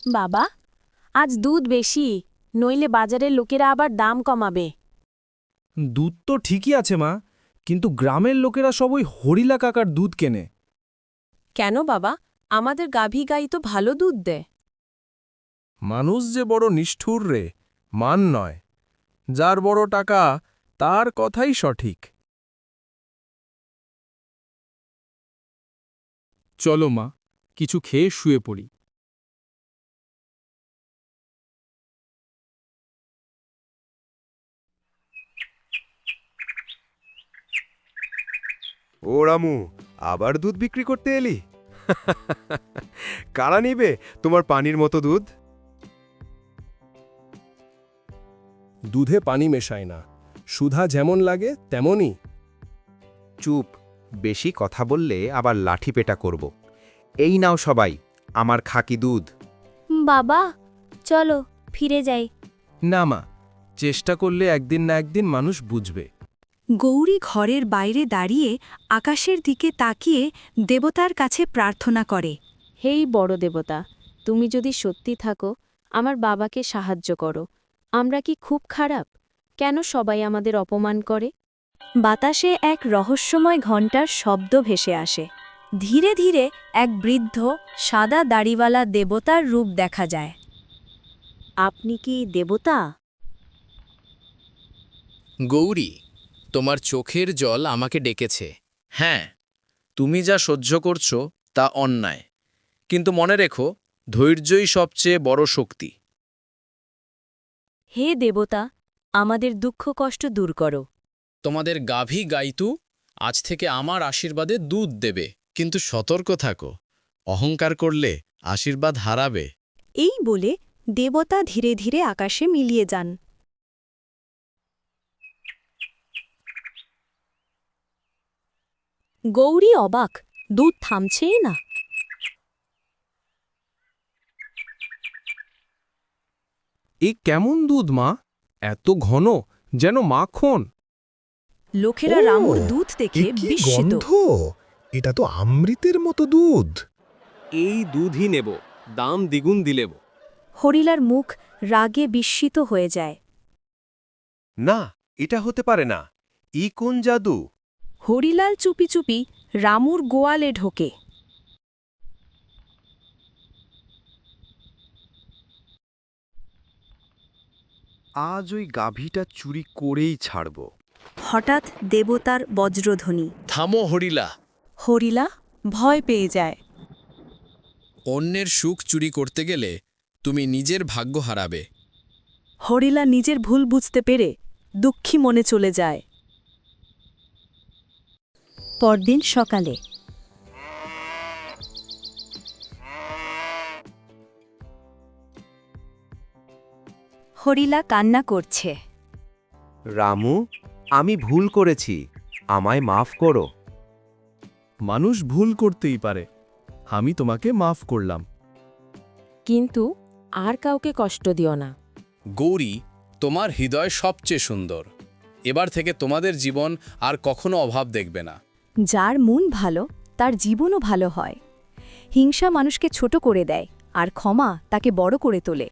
বাবা, আজ দুধ বেশি, নইলে বাজারের লোকেরা আবার দাম কমাবে। দুধ তো ঠিকই আছে মা, কিন্তু গ্রামের লোকেরা সব ওই হরিলা কাকার দুধ কেনে। কেন বাবা, আমাদের গাভী গাই তো ভালো দুধ দেয়। মানুষ যে বড় নিষ্ঠুর রে, মান নয়। যার বড় টাকা তার কথাই সঠিক। চলো মা, কিছু খেয়ে শুয়ে পড়ি। ও রামু, আবার দুধ বিক্রি করতে এলি? কারা নিবে তোমার পানির মতো দুধ? দুধে পানি মেশায় না, সুধা যেমন লাগে তেমনই। চুপ, বেশি কথা বললে আবার লাঠি পেটা করব। এই নাও সবাই আমার খাকি দুধ। বাবা, চলো ফিরে যাই। না মা, চেষ্টা করলে একদিন না একদিন মানুষ বুঝবে। গৌরী ঘরের বাইরে দাঁড়িয়ে আকাশের দিকে তাকিয়ে দেবতার কাছে প্রার্থনা করে। হেই বড় দেবতা, তুমি যদি সত্যি থাকো, আমার বাবাকে সাহায্য করো। আমরা কি খুব খারাপ? কেন সবাই আমাদের অপমান করে? বাতাসে এক রহস্যময় ঘণ্টার শব্দ ভেসে আসে। ধীরে ধীরে এক বৃদ্ধ সাদা দাড়িওয়ালা দেবতার রূপ দেখা যায়। আপনি কি দেবতা? গৌরী, তোমার চোখের জল আমাকে ডেকেছে। হ্যাঁ, তুমি যা সহ্য করছো তা অন্যায়, কিন্তু মনে রেখো, ধৈর্যই সবচেয়ে বড় শক্তি। হে দেবতা, আমাদের দুঃখ কষ্ট দূর করো। তোমাদের গাভী গাইতু আজ থেকে আমার আশীর্বাদে দুধ দেবে, কিন্তু সতর্ক থাকো, অহংকার করলে আশীর্বাদ হারাবে। এই বলে দেবতা ধীরে ধীরে আকাশে মিলিয়ে যান। গৌরী অবাক, দুধ থামছেই না। এ কেমন দুধ মা? এত ঘন, যেন মাখন। লোকেরা রামুর দুধ দেখে বিস্মিত। এটা তো অমৃতের মতো দুধ। এই দুধই নেব, দাম দ্বিগুণ দিলেব। হরিলার মুখ রাগে বিস্মিত হয়ে যায়। না, এটা হতে পারে না। কোন জাদু? হরিলাল চুপি চুপি রামুর গোয়ালে ঢোকে। আজ ওই গাভীটা চুরি করেই ছাড়ব। হঠাৎ দেবতার বজ্রধ্বনি। থামো হরিলা। হরিলা ভয় পেয়ে যায়। অন্যের সুখ চুরি করতে গেলে তুমি নিজের ভাগ্য হারাবে। হরিলা নিজের ভুল বুঝতে পেরে দুঃখী মনে চলে যায়। পরদিন সকালে হরিলা কান্না করছে। রামু, আমি ভুল করেছি, আমায় মাফ করো। মানুষ ভুল করতেই পারে, আমি তোমাকে মাফ করলাম। কিন্তু আর কাউকে কষ্ট দিও না। গৌরী, তোমার হৃদয় সবচেয়ে সুন্দর। এবার থেকে তোমাদের জীবন আর কখনো অভাব দেখবে না। যার মন ভালো তার জীবনও ভালো হয়। হিংসা মানুষকে ছোট করে দেয়, আর ক্ষমা তাকে বড় করে তোলে।